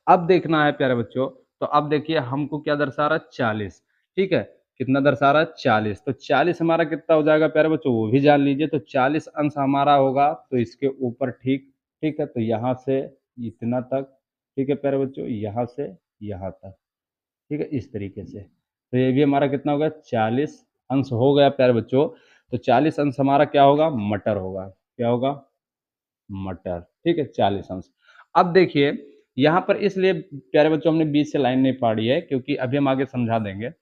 अब देखना है प्यारे बच्चों, तो अब देखिए हमको क्या दर्शा रहा है 40, ठीक है? कितना दर्शा रहा है 40, तो 40 हमारा कितना हो जाएगा प्यारे बच्चों, वो भी जान लीजिए। तो 40 अंश हमारा होगा तो इसके ऊपर ठीक, ठीक है, तो यहाँ से इतना तक, ठीक है प्यारे बच्चों, यहाँ से यहाँ तक, ठीक है, इस तरीके से। तो ये भी हमारा कितना होगा 40 अंश हो गया प्यारे बच्चों। तो 40 अंश हमारा क्या होगा, मटर होगा, क्या होगा, मटर, ठीक है, 40 अंश। अब देखिए यहाँ पर इसलिए प्यारे बच्चों हमने बीच से लाइन नहीं फाड़ी है क्योंकि अभी हम आगे समझा देंगे।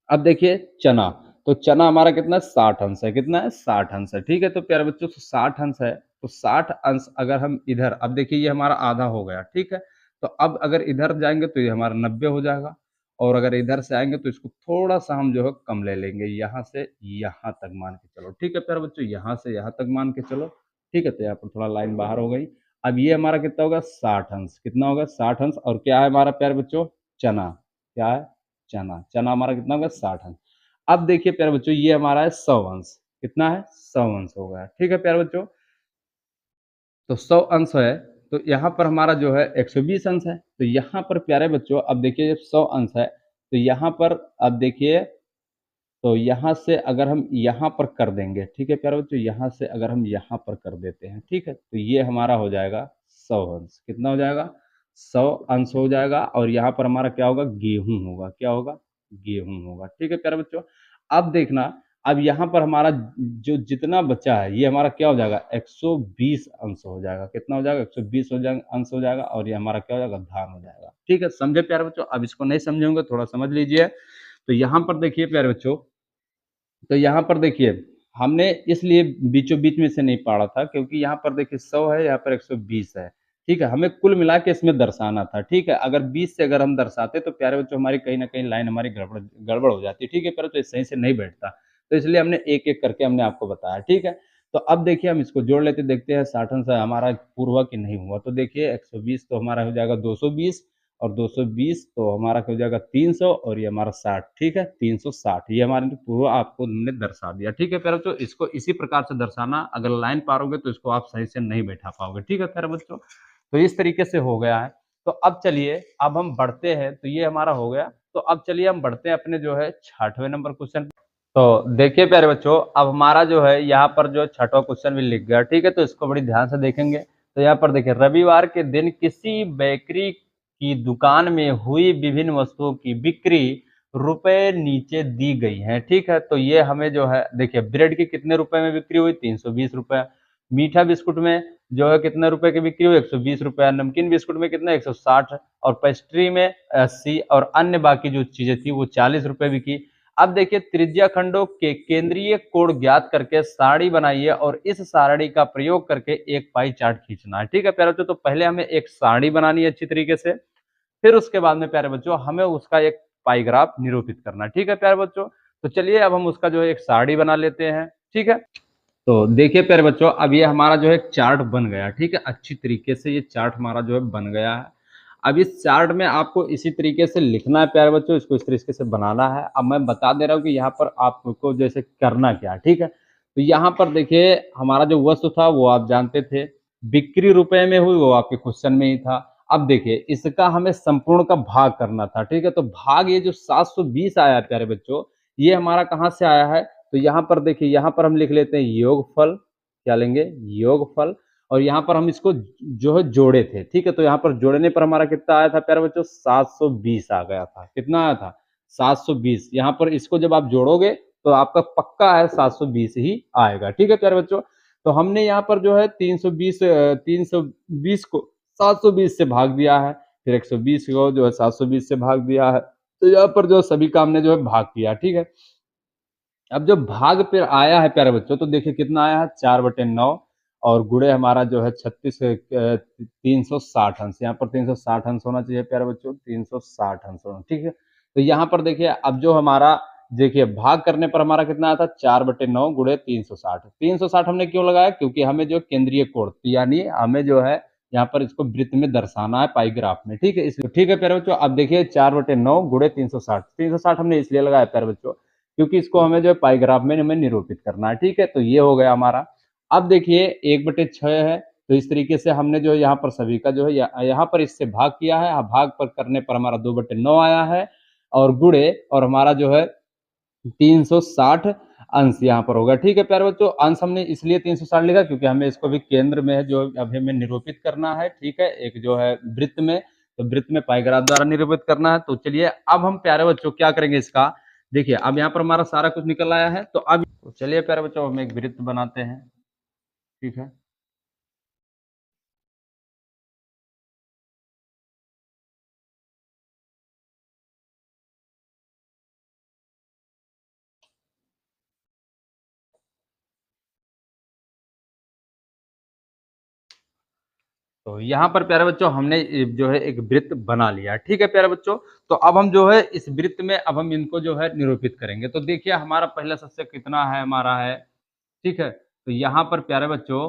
अब देखिए चना, तो चना हमारा कितना 60 अंश है, कितना है 60 अंश है, ठीक है। तो प्यारे बच्चों 60 अंश है, तो 60 अंश अगर हम इधर, अब देखिए ये हमारा आधा हो गया, ठीक है। तो अब अगर इधर जाएंगे तो ये हमारा 90 हो जाएगा, और अगर इधर से आएंगे तो इसको थोड़ा सा हम जो है कम ले लेंगे, यहाँ से यहाँ तक मान के चलो, ठीक है प्यारे बच्चों, यहाँ से यहाँ तक मान के चलो, ठीक है। तो यहाँ पर थोड़ा लाइन बाहर हो गई। अब ये हमारा कितना होगा 60 अंश, कितना होगा 60 अंश, और क्या है हमारा प्यारे बच्चों, चना, क्या है, चना, चना हमारा कितना होगा 60 अंश। अब देखिए प्यारे बच्चों ये हमारा है 100 अंश, कितना है 100 अंश हो गया, ठीक है प्यारे बच्चों। तो 100 अंश है, तो यहाँ पर हमारा जो है 120 अंश है। तो यहाँ पर प्यारे बच्चों अब देखिए 100 अंश है, तो यहाँ पर अब देखिए, तो यहाँ से अगर हम यहाँ पर कर देंगे, ठीक है प्यारे बच्चों, यहाँ से अगर हम यहाँ पर कर देते हैं, ठीक है, तो ये हमारा हो जाएगा 100 अंश, कितना हो जाएगा 100 अंश हो जाएगा। और यहाँ पर हमारा क्या होगा, गेहूं होगा, क्या होगा, गेहूं होगा, ठीक है प्यारे बच्चों। अब देखना, अब यहाँ पर हमारा जो जितना बचा है ये हमारा क्या हो जाएगा 120 अंश हो जाएगा, कितना हो जाएगा 120 हो जाएगा, अंश हो जाएगा, और ये हमारा क्या हो जाएगा, धान हो जाएगा, ठीक है। समझे प्यारे बच्चों, अब इसको नहीं समझेंगे थोड़ा समझ लीजिए। तो यहाँ पर देखिए प्यारे बच्चों, तो यहाँ पर देखिए हमने इसलिए बीचों बीच में से नहीं पढ़ा था क्योंकि यहाँ पर देखिए 100 है, यहाँ पर 120 है, ठीक है। हमें कुल मिला के इसमें दर्शाना था, ठीक है। अगर 20 से अगर हम दर्शाते तो प्यारे बच्चों हमारी कहीं ना कहीं लाइन हमारी गड़बड़ गड़बड़ हो जाती, ठीक है प्यारे, तो सही से नहीं बैठता। तो इसलिए हमने एक एक करके हमने आपको बताया, ठीक है। तो अब देखिए हम इसको जोड़ लेते, देखते हैं 60 से हमारा पूरा हुआ कि नहीं हुआ। तो देखिए 120 तो हमारा हो जाएगा 220, और 220 तो हमारा हो जाएगा 300, और ये हमारा 60, ठीक है 360, ये हमारे पूरा आपको हमने दर्शा दिया, ठीक है प्यारे बच्चों। इसको इसी प्रकार से दर्शाना, अगर लाइन पारोगे तो इसको आप सही से नहीं बैठा पाओगे, ठीक है प्यारे बच्चों। तो इस तरीके से हो गया है। तो अब चलिए अब हम बढ़ते हैं, तो ये हमारा हो गया। तो अब चलिए हम बढ़ते हैं अपने जो है 6वें नंबर क्वेश्चन। तो देखिए प्यारे बच्चों, अब हमारा जो है यहाँ पर जो 6वां क्वेश्चन भी लिख गया, ठीक है। तो इसको बड़ी ध्यान से देखेंगे। तो यहाँ पर देखिए, रविवार के दिन किसी बेकरी की दुकान में हुई विभिन्न वस्तुओं की बिक्री रुपए नीचे दी गई है, ठीक है। तो ये हमें जो है देखिए, ब्रेड की कितने रुपए में बिक्री हुई 320 रुपए, मीठा बिस्कुट में जो है कितने रुपए की बिक्री हुई 120 रुपए, नमकीन बिस्कुट में कितना 160, और पेस्ट्री में 80, और अन्य बाकी जो चीजें थी वो 40 रुपए बिकी। अब देखिए, त्रिज्या खंडों के केंद्रीय कोण ज्ञात करके सारणी बनाइए और इस सारणी का प्रयोग करके एक पाई चार्ट खींचना है, ठीक है प्यारे बच्चों। तो पहले हमें एक सारणी बनानी है अच्छी तरीके से, फिर उसके बाद में प्यारे बच्चों हमें उसका एक पाई ग्राफ निरूपित करना है, ठीक है प्यारे बच्चों। तो चलिए अब हम उसका जो है एक सारणी बना लेते हैं, ठीक है। तो देखिए प्यारे बच्चों, अब ये हमारा जो है एक चार्ट बन गया, ठीक है, अच्छी तरीके से ये चार्ट हमारा जो है बन गया है। अब इस चार्ट में आपको इसी तरीके से लिखना है प्यारे बच्चों, इसको इस तरीके से बनाना है। अब मैं बता दे रहा हूँ कि यहाँ पर आपको जैसे करना क्या है, ठीक है। तो यहाँ पर देखिए हमारा जो वस्तु था वो आप जानते थे, बिक्री रुपए में हुई वो आपके क्वेश्चन में ही था। अब देखिए इसका हमें संपूर्ण का भाग करना था, ठीक है। तो भाग ये जो 720 आया है प्यारे बच्चों, ये हमारा कहाँ से आया है, तो यहाँ पर देखिए, यहाँ पर हम लिख लेते हैं योगफल, क्या लेंगे योगफल, और यहाँ पर हम इसको जो है जोड़े थे, ठीक है। तो यहाँ पर जोड़ने पर हमारा कितना आया था प्यारे बच्चों 720 आ गया था, कितना आया था 720। यहाँ पर इसको जब आप जोड़ोगे तो आपका पक्का है 720 ही आएगा, ठीक है प्यारे बच्चों। तो हमने यहाँ पर जो है 320 को 720 से भाग दिया है, फिर 120 को जो है 720 से भाग दिया है। तो यहाँ पर जो सभी का हमने जो है भाग किया, ठीक है। अब जो भाग पे आया है प्यारे बच्चों, तो देखिए कितना आया है 4/9, और गुणे हमारा जो है 36 360 अंश, यहाँ पर 360 अंश होना चाहिए प्यारे बच्चों, 360 अंश होना, ठीक है। तो यहाँ पर देखिए अब जो हमारा देखिए भाग करने पर हमारा कितना आया था 4/9 गुणे 360। 360 हमने क्यों लगाया, क्योंकि हमें जो केंद्रीय कोण यानी हमें जो है यहाँ पर इसको वृत्त में दर्शाना है पाई ग्राफ में, ठीक है। इसलिए ठीक है प्यारे बच्चों। अब देखिए 4/9 गुणे 360, 360 हमने इसलिए लगाया प्यारे बच्चों क्योंकि इसको हमें जो है पाई ग्राफ में हमें निरूपित करना है, ठीक है। तो ये हो गया हमारा। अब देखिए 1/6 है, तो इस तरीके से हमने जो है यहाँ पर सभी का जो है यहाँ पर इससे भाग किया है, भाग पर करने पर हमारा 2/9 आया है, और गुणे और हमारा जो है 360 अंश यहाँ पर होगा। ठीक है प्यारे बच्चों, अंश हमने इसलिए 360 लिखा क्योंकि हमें इसको भी केंद्र में है जो अभी हमें निरूपित करना है। ठीक है, एक जो है वृत्त में, तो वृत्त में पाइग्राफ द्वारा निरूपित करना है। तो चलिए अब हम प्यारे बच्चों क्या करेंगे इसका, देखिए अब यहाँ पर हमारा सारा कुछ निकल आया है। तो अब तो चलिए प्यारे बच्चों हम एक वृत्त बनाते हैं। ठीक है, तो यहाँ पर प्यारे बच्चों हमने जो है एक वृत्त बना लिया। ठीक है प्यारे बच्चों, तो अब हम जो है इस वृत्त में अब हम इनको जो है निरूपित करेंगे। तो देखिए हमारा पहला सदस्य कितना है, हमारा है, ठीक है, तो यहाँ पर प्यारे बच्चों,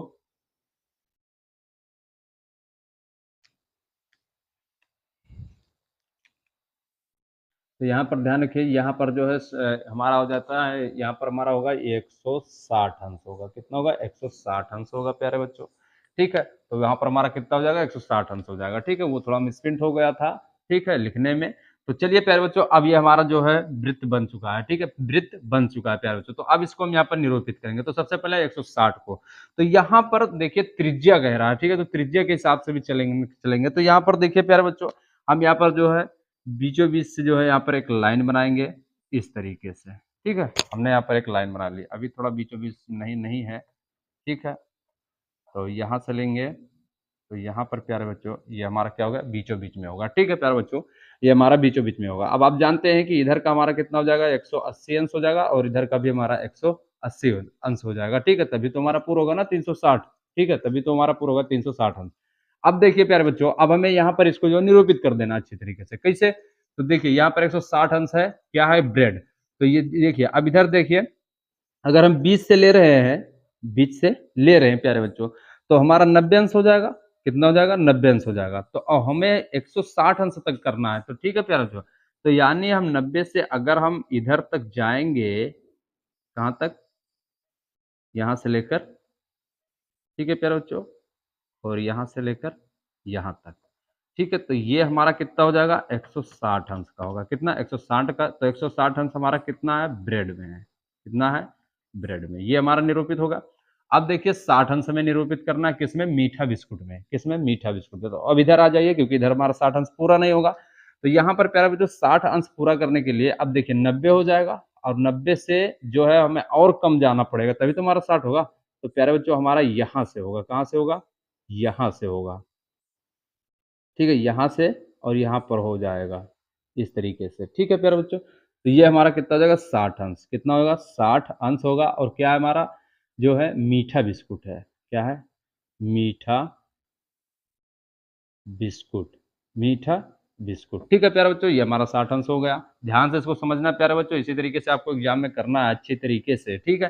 तो यहाँ पर ध्यान रखिए, यहाँ पर जो है हमारा हो जाता है, यहाँ पर हमारा होगा 160 अंश होगा। कितना होगा, 160 अंश होगा प्यारे बच्चों। ठीक है, तो यहाँ पर हमारा कितना हो जाएगा, 160 अंश हो जाएगा। ठीक है, वो थोड़ा मिसप्रिंट हो गया था, ठीक है, लिखने में। तो चलिए प्यारे बच्चों, अब ये हमारा जो है वृत्त बन चुका है। ठीक है, वृत्त बन चुका है प्यारे बच्चों। तो अब इसको हम यहाँ पर निरूपित करेंगे। तो सबसे पहले 160 को, तो यहाँ पर देखिए त्रिज्या कह रहा है। ठीक है, तो त्रिज्या के हिसाब से भी चलेंगे। तो यहाँ पर देखिए प्यारे बच्चों, हम यहाँ पर जो है बीचों बीच से जो है यहाँ पर एक लाइन बनाएंगे इस तरीके से। ठीक है, हमने यहाँ पर एक लाइन बना ली। अभी थोड़ा बीचों बीच नहीं नहीं है। ठीक है, तो यहाँ से लेंगे, तो यहाँ पर प्यारे बच्चों ये हमारा क्या होगा, बीचों बीच में होगा। ठीक है प्यारे बच्चों, ये हमारा बीचों बीच में होगा। अब आप जानते हैं कि इधर का हमारा कितना हो जाएगा, 180 अंश हो जाएगा, और इधर का भी हमारा 180 अंश हो जाएगा। ठीक है, तभी तो हमारा पूरा होगा ना 360। ठीक है, तभी तो हमारा पूरा होगा 360 अंश। अब देखिए प्यारे बच्चों, अब हमें यहाँ पर इसको जो निरूपित कर देना अच्छी तरीके से। कैसे, तो देखिए यहाँ पर 160 अंश है, क्या है, ब्रेड। तो ये देखिए, अब इधर देखिए, अगर हम 20 से ले रहे हैं, 20 से ले रहे हैं प्यारे बच्चों, तो हमारा 90 अंश हो जाएगा। कितना हो जाएगा, 90 अंश हो जाएगा। तो अब हमें 160 अंश तक करना है। तो ठीक है प्यारे बच्चों, तो यानी हम 90 से अगर हम इधर तक जाएंगे, कहाँ तक, यहाँ से लेकर, ठीक है प्यारे बच्चों, और यहाँ से लेकर यहाँ तक। ठीक है, तो ये हमारा कितना हो जाएगा, 160 अंश का होगा। कितना, 160 का। तो 160 अंश हमारा कितना है, ब्रेड में है। कितना है, ब्रेड में। ये हमारा निरूपित होगा। अब देखिए 60 अंश में निरूपित करना है, किसमें, मीठा बिस्कुट में। किसमें, मीठा बिस्कुट में। तो अब इधर आ जाइए, क्योंकि इधर हमारा 60 अंश पूरा नहीं होगा। तो यहाँ पर प्यारा बच्चों 60 अंश पूरा करने के लिए अब देखिए 90 हो जाएगा, और 90 से जो है हमें और कम जाना पड़ेगा, तभी तो हमारा 60 होगा। तो प्यारे बच्चों हमारा यहाँ से होगा, कहाँ से होगा, यहाँ से होगा। ठीक है, यहाँ से और यहाँ पर हो जाएगा इस तरीके से। ठीक है प्यारे बच्चों, तो ये हमारा कितना हो जाएगा, 60 अंश। कितना होगा, 60 अंश होगा। और क्या है हमारा, जो है मीठा बिस्कुट है। क्या है, मीठा बिस्कुट, मीठा बिस्कुट। ठीक है प्यारे बच्चों, ये हमारा 60 अंश हो गया। ध्यान से इसको समझना प्यारे बच्चों, इसी तरीके से आपको एग्जाम में करना है अच्छी तरीके से। ठीक है,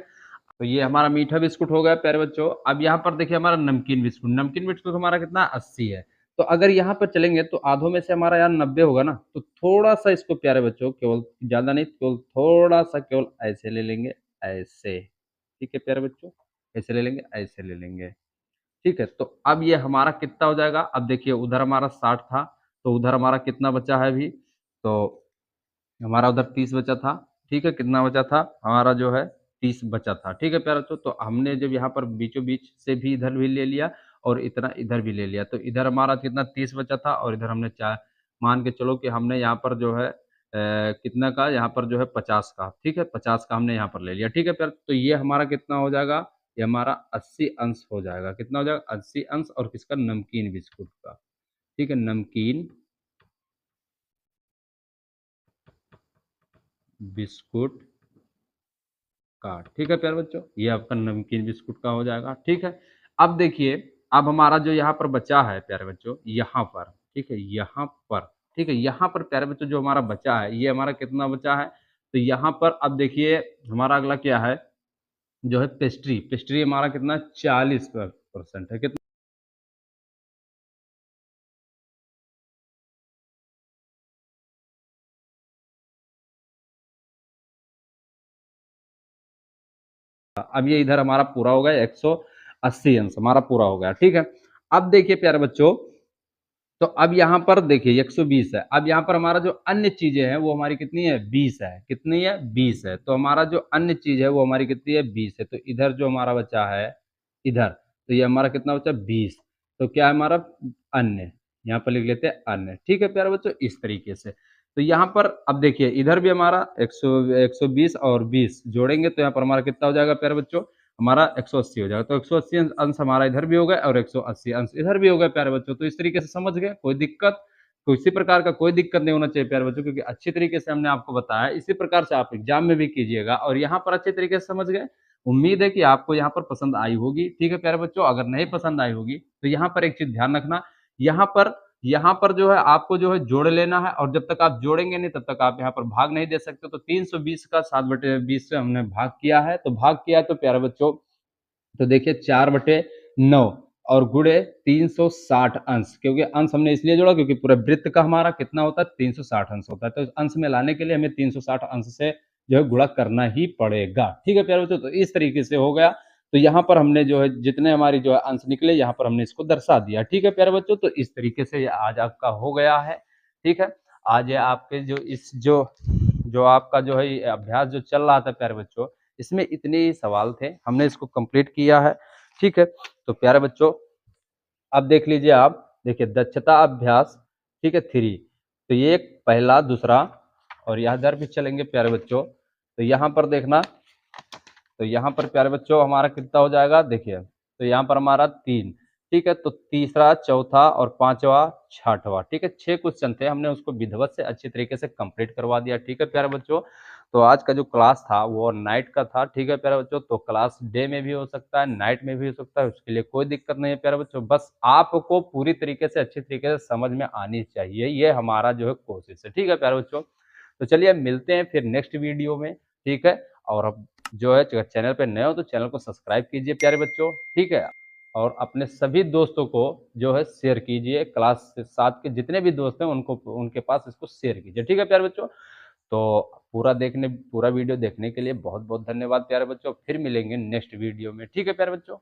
तो ये हमारा मीठा बिस्कुट हो गया प्यारे बच्चों। अब यहाँ पर देखिए हमारा नमकीन बिस्कुट, नमकीन बिस्कुट हमारा कितना, 80 है। तो अगर यहाँ पर चलेंगे तो आधों में से हमारा यहाँ 90 होगा ना, तो थोड़ा सा इसको प्यारे बच्चों, केवल ज्यादा नहीं, केवल थोड़ा सा, केवल ऐसे ले लेंगे, ऐसे। ठीक है प्यारे बच्चों, ऐसे ले लेंगे, ऐसे ले लेंगे। ठीक है, तो अब ये हमारा कितना हो जाएगा, अब देखिए उधर हमारा 60 था, तो उधर हमारा कितना बचा है अभी, तो हमारा उधर 30 बचा था। ठीक है, कितना बचा था हमारा, जो है 30 बचा था। ठीक है प्यारे बच्चों, तो हमने जब यहाँ पर बीचों बीच से भी इधर भी ले लिया, और इतना इधर भी ले लिया, तो इधर हमारा कितना, 30 बचा था, और इधर हमने चार, मान के चलो कि हमने यहाँ पर जो है कितना का, यहाँ पर जो है 50 का। ठीक है, 50 का हमने यहाँ पर ले लिया। ठीक है प्यारे, तो ये हमारा कितना हो जाएगा, ये हमारा 80 अंश हो जाएगा। कितना हो जाएगा, 80 अंश, और किसका, नमकीन बिस्कुट का। ठीक है, नमकीन बिस्कुट का। ठीक है प्यारे बच्चों, ये आपका नमकीन बिस्कुट का हो जाएगा। ठीक है, अब देखिए, अब हमारा जो यहाँ पर बचा है प्यारे बच्चों, यहाँ पर, ठीक है, यहाँ पर, ठीक है, यहाँ पर प्यारे बच्चों जो हमारा बचा है, ये हमारा कितना बचा है, तो यहाँ पर अब देखिए हमारा अगला क्या है, जो है पेस्ट्री। पेस्ट्री हमारा कितना, 40% है। कितना, अब ये इधर हमारा पूरा हो गया, 180 अंश हमारा पूरा हो गया। ठीक है, अब देखिए प्यारे बच्चों, तो अब यहाँ पर देखिए 120 है। अब यहाँ पर हमारा जो अन्य चीज़ें हैं वो हमारी कितनी है 20 है। कितनी है 20 है। तो हमारा जो अन्य चीज़ है वो हमारी कितनी है 20 है। तो इधर जो हमारा बचा है इधर, तो ये हमारा कितना बचा 20। तो क्या है हमारा अन्य, यहाँ पर लिख लेते हैं अन्य। ठीक है प्यारे बच्चों, इस तरीके से। तो यहाँ पर अब देखिए इधर भी हमारा 120 और 20 जोड़ेंगे तो यहाँ पर हमारा कितना हो जाएगा प्यारे बच्चों, हमारा 180 हो जाएगा। तो 180 अंश हमारा इधर भी हो गया और 180 अंश इधर भी हो गया प्यारे बच्चों। तो इस तरीके से समझ गए, कोई दिक्कत, किसी प्रकार का कोई दिक्कत नहीं होना चाहिए प्यारे बच्चों, क्योंकि अच्छी तरीके से हमने आपको बताया। इसी प्रकार से आप एग्जाम में भी कीजिएगा और यहाँ पर अच्छे तरीके से समझ गए। उम्मीद है कि आपको यहाँ पर पसंद आई होगी। ठीक है प्यारे बच्चों, अगर नहीं पसंद आई होगी तो यहाँ पर एक चीज ध्यान रखना, यहाँ पर जो है आपको जो है जोड़ लेना है, और जब तक आप जोड़ेंगे नहीं तब तक आप यहाँ पर भाग नहीं दे सकते। तो 320 का 7/20 से हमने भाग किया है, तो भाग किया तो प्यारे बच्चों, तो देखिए 4/9 और गुणे 360 अंश, क्योंकि अंश हमने इसलिए जोड़ा क्योंकि पूरे वृत्त का हमारा कितना होता है 360 अंश होता है। तो अंश में लाने के लिए हमें 360 अंश से जो है गुणा करना ही पड़ेगा। ठीक है प्यारे बच्चों, तो इस तरीके से हो गया। तो यहाँ पर हमने जो है जितने हमारी जो है अंश निकले यहाँ पर हमने इसको दर्शा दिया। ठीक है प्यारे बच्चों, तो इस तरीके से ये आज आपका हो गया है। ठीक है, आज ये आपके जो इस जो आपका जो है अभ्यास जो चल रहा था प्यारे बच्चों, इसमें इतने ही सवाल थे, हमने इसको कंप्लीट किया है। ठीक है, तो प्यारे बच्चों अब देख लीजिए आप, देखिए दक्षता अभ्यास, ठीक है 3। तो ये एक पहला दूसरा और यहाँ इधर भी चलेंगे प्यारे बच्चों। तो यहाँ पर देखना, तो यहाँ पर प्यारे बच्चों हमारा कितना हो जाएगा देखिए, तो यहाँ पर हमारा 3। ठीक है, तो तीसरा चौथा और पांचवा छठवा, ठीक है 6 क्वेश्चन थे, हमने उसको विधिवत से अच्छी तरीके से कंप्लीट करवा दिया। ठीक है प्यारे बच्चों, तो आज का जो क्लास था वो नाइट का था। ठीक है प्यारे बच्चों, तो क्लास डे में भी हो सकता है, नाइट में भी हो सकता है, उसके लिए कोई दिक्कत नहीं है प्यारे बच्चों। बस आपको पूरी तरीके से अच्छी तरीके से समझ में आनी चाहिए, ये हमारा जो है कोशिश है। ठीक है प्यारे बच्चों, तो चलिए मिलते हैं फिर नेक्स्ट वीडियो में। ठीक है, और अब जो है अगर चैनल पे नए हो तो चैनल को सब्सक्राइब कीजिए प्यारे बच्चों। ठीक है, और अपने सभी दोस्तों को जो है शेयर कीजिए, क्लास 7 के जितने भी दोस्त हैं उनको उनके पास इसको शेयर कीजिए। ठीक है प्यारे बच्चों, तो पूरा वीडियो देखने के लिए बहुत बहुत धन्यवाद प्यारे बच्चों। फिर मिलेंगे नेक्स्ट वीडियो में। ठीक है प्यारे बच्चों।